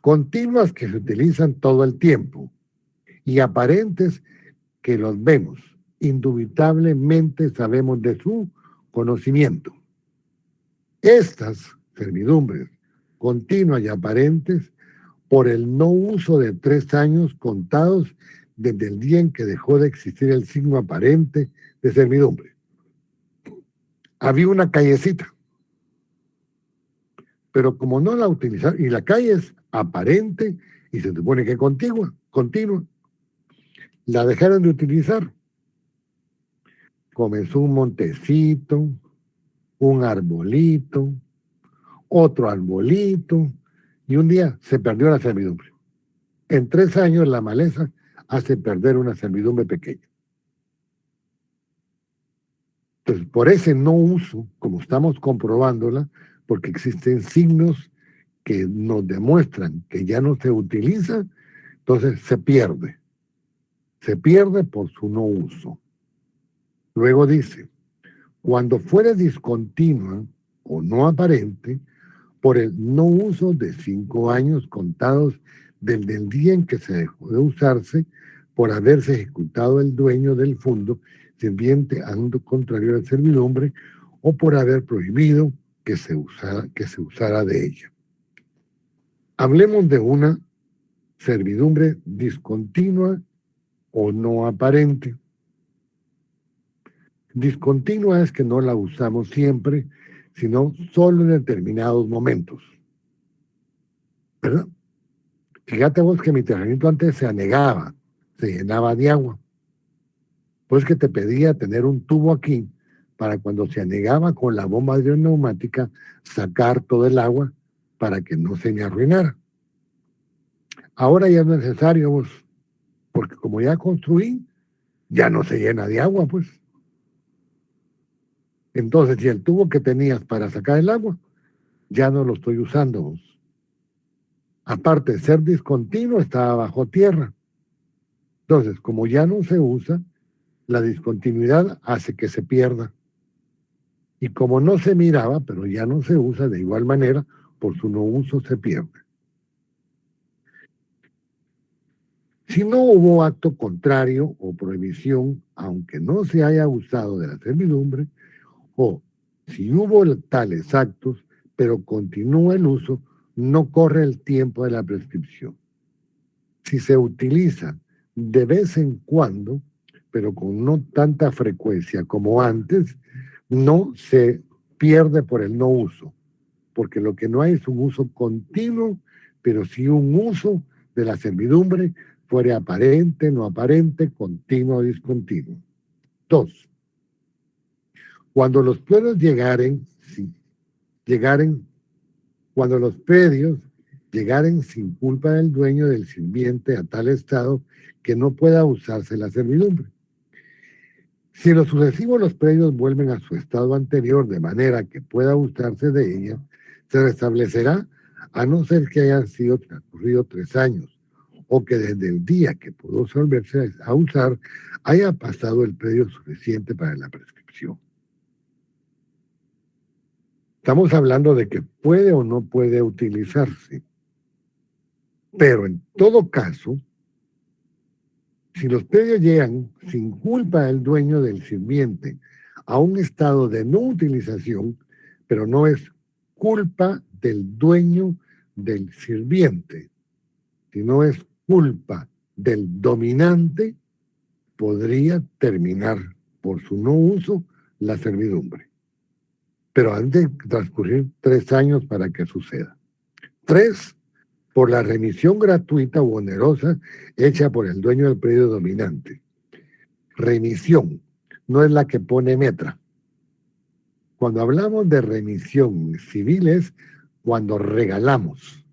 Speaker 1: Continuas que se utilizan todo el tiempo y aparentes que los vemos. Indubitablemente sabemos de su conocimiento. Estas servidumbres continuas y aparentes por el no uso de 3 años contados desde el día en que dejó de existir el signo aparente de servidumbre. Había una callecita pero como no la utilizaron, y la calle es aparente y se supone que continua, la dejaron de utilizar. Comenzó un montecito, un arbolito, otro arbolito, y un día se perdió la servidumbre. En 3 años la maleza hace perder una servidumbre pequeña. Entonces, por ese no uso, como estamos comprobándola, porque existen signos que nos demuestran que ya no se utiliza, entonces se pierde. Se pierde por su no uso. Luego dice, cuando fuere discontinua o no aparente, por el no uso de 5 años contados desde el día en que se dejó de usarse por haberse ejecutado el dueño del fondo sirviente a un contrario de servidumbre o por haber prohibido que se usara de ella. Hablemos de una servidumbre discontinua o no aparente. Discontinua es que no la usamos siempre, sino solo en determinados momentos. ¿Verdad? Fíjate vos que mi terrenito antes se anegaba, se llenaba de agua. Pues que te pedía tener un tubo aquí para cuando se anegaba con la bomba de neumática, sacar todo el agua para que no se me arruinara. Ahora ya no es necesario, vos, porque como ya construí, ya no se llena de agua, pues. Entonces, si el tubo que tenías para sacar el agua, ya no lo estoy usando, vos. Aparte de ser discontinuo, estaba bajo tierra. Entonces, como ya no se usa, la discontinuidad hace que se pierda. Y como no se miraba, pero ya no se usa de igual manera, por su no uso se pierde. Si no hubo acto contrario o prohibición, aunque no se haya usado de la servidumbre, o si hubo tales actos, pero continúa el uso, no corre el tiempo de la prescripción. Si se utiliza de vez en cuando, pero con no tanta frecuencia como antes, no se pierde por el no uso, porque lo que no hay es un uso continuo, pero sí un uso de la servidumbre, fuere aparente, no aparente, continuo o discontinuo. 2. Cuando los predios llegaren sin culpa del dueño del sirviente a tal estado que no pueda usarse la servidumbre. Si en lo sucesivo los predios vuelven a su estado anterior de manera que pueda usarse de ella, se restablecerá a no ser que hayan sido transcurridos 3 años o que desde el día que pudo volverse a usar haya pasado el predio suficiente para la prescripción. Estamos hablando de que puede o no puede utilizarse, pero en todo caso, si los predios llegan sin culpa del dueño del sirviente a un estado de no utilización, pero no es culpa del dueño del sirviente, sino es culpa del dominante, podría terminar por su no uso la servidumbre. Pero han de transcurrir 3 años para que suceda. 3, por la remisión gratuita u onerosa hecha por el dueño del predio dominante. Remisión no es la que pone metra. Cuando hablamos de remisión civil es cuando regalamos.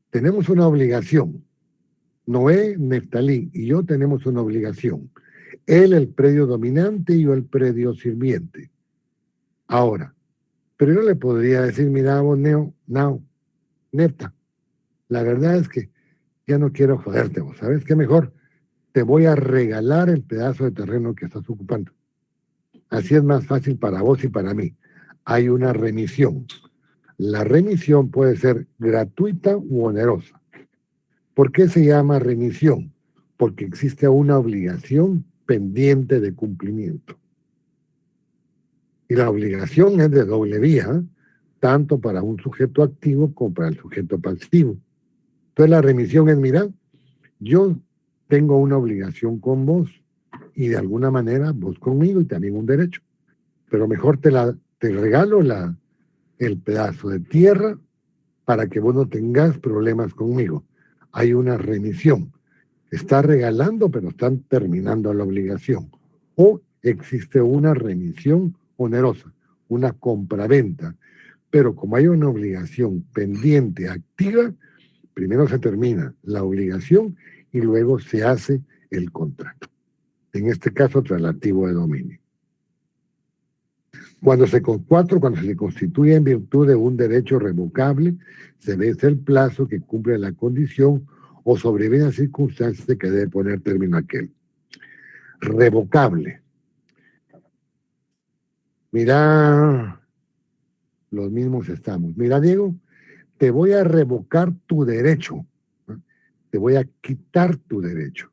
Speaker 1: Tenemos una obligación. Noé, Neftalí y yo tenemos una obligación. Él el predio dominante y yo el predio sirviente. Ahora, pero yo le podría decir, mira vos, Nefta, la verdad es que ya no quiero joderte vos, ¿sabes qué mejor? Te voy a regalar el pedazo de terreno que estás ocupando. Así es más fácil para vos y para mí. Hay una remisión. La remisión puede ser gratuita u onerosa. ¿Por qué se llama remisión? Porque existe una obligación pendiente de cumplimiento. Y la obligación es de doble vía, tanto para un sujeto activo como para el sujeto pasivo. Entonces la remisión es, mira, yo tengo una obligación con vos y de alguna manera vos conmigo y también un derecho. Pero mejor te regalo el pedazo de tierra para que vos no tengas problemas conmigo. Hay una remisión. Está regalando, pero están terminando la obligación. O existe una remisión onerosa, una compraventa. Pero como hay una obligación pendiente activa, primero se termina la obligación y luego se hace el contrato. En este caso, traslativo de dominio. Cuando se constituye en virtud de un derecho revocable, se vence el plazo que cumple la condición o sobreviene circunstancias de que debe poner término a aquel. Revocable. Mira, los mismos estamos. Mira, Diego, te voy a revocar tu derecho. Te voy a quitar tu derecho.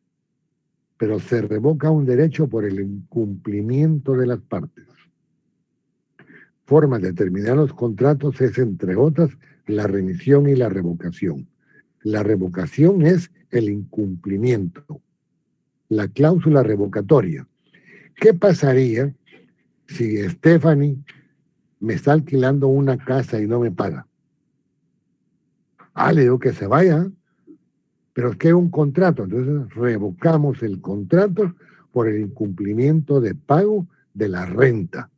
Speaker 1: Pero se revoca un derecho por el incumplimiento de las partes. Formas de terminar los contratos es, entre otras, la remisión y la revocación. La revocación es el incumplimiento. La cláusula revocatoria. ¿Qué pasaría si Stephanie me está alquilando una casa y no me paga? Le digo que se vaya, pero es que hay un contrato. Entonces revocamos el contrato por el incumplimiento de pago de la renta.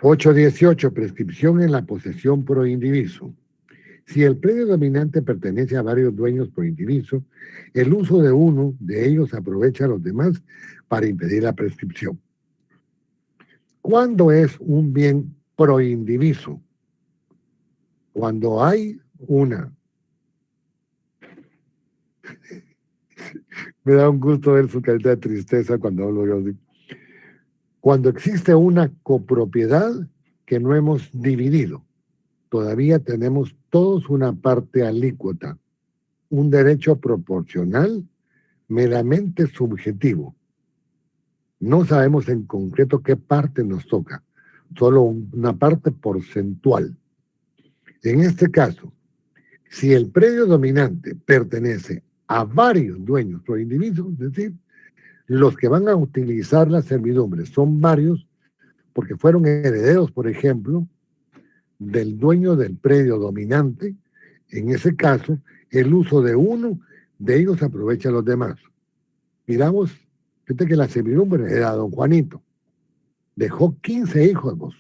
Speaker 1: (8.18) Prescripción en la posesión pro indiviso. Si el predio dominante pertenece a varios dueños pro indiviso, el uso de uno de ellos aprovecha a los demás para impedir la prescripción. ¿Cuándo es un bien pro indiviso? Cuando hay una... Me da un gusto ver su carita de tristeza cuando hablo yo así. Cuando existe una copropiedad que no hemos dividido, todavía tenemos todos una parte alícuota, un derecho proporcional meramente subjetivo. No sabemos en concreto qué parte nos toca, solo una parte porcentual. En este caso, si el predio dominante pertenece a varios dueños o individuos, es decir, los que van a utilizar la servidumbre son varios, porque fueron herederos, por ejemplo, del dueño del predio dominante. En ese caso, el uso de uno de ellos aprovecha a los demás. Miramos, fíjate que la servidumbre era don Juanito. Dejó 15 hijos vos.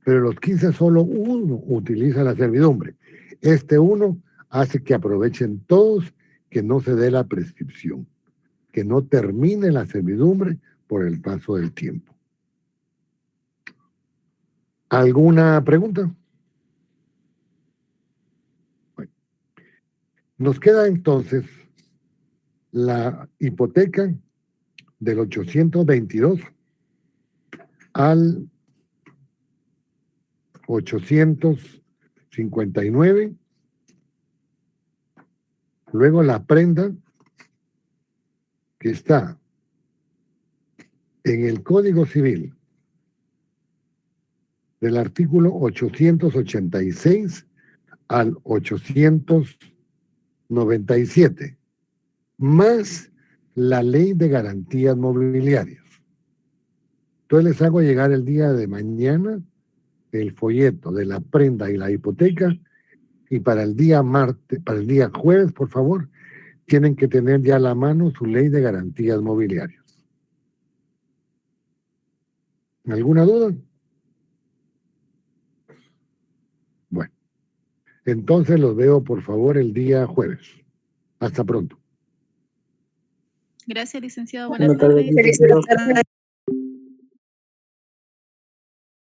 Speaker 1: Pero los 15 solo uno utiliza la servidumbre. Este uno hace que aprovechen todos, que no se dé la prescripción, que no termine la servidumbre por el paso del tiempo. ¿Alguna pregunta? Bueno. Nos queda entonces la hipoteca del 822 al 859, luego la prenda que está en el Código Civil del artículo 886 al 897, más la Ley de Garantías Mobiliarias. Entonces les hago llegar el día de mañana el folleto de la prenda y la hipoteca, y para el día jueves, por favor, tienen que tener ya a la mano su Ley de Garantías Mobiliarias. ¿Alguna duda? Bueno, entonces los veo, por favor, el día jueves. Hasta pronto.
Speaker 2: Gracias, licenciado. Buenas tardes.
Speaker 5: Felicidades.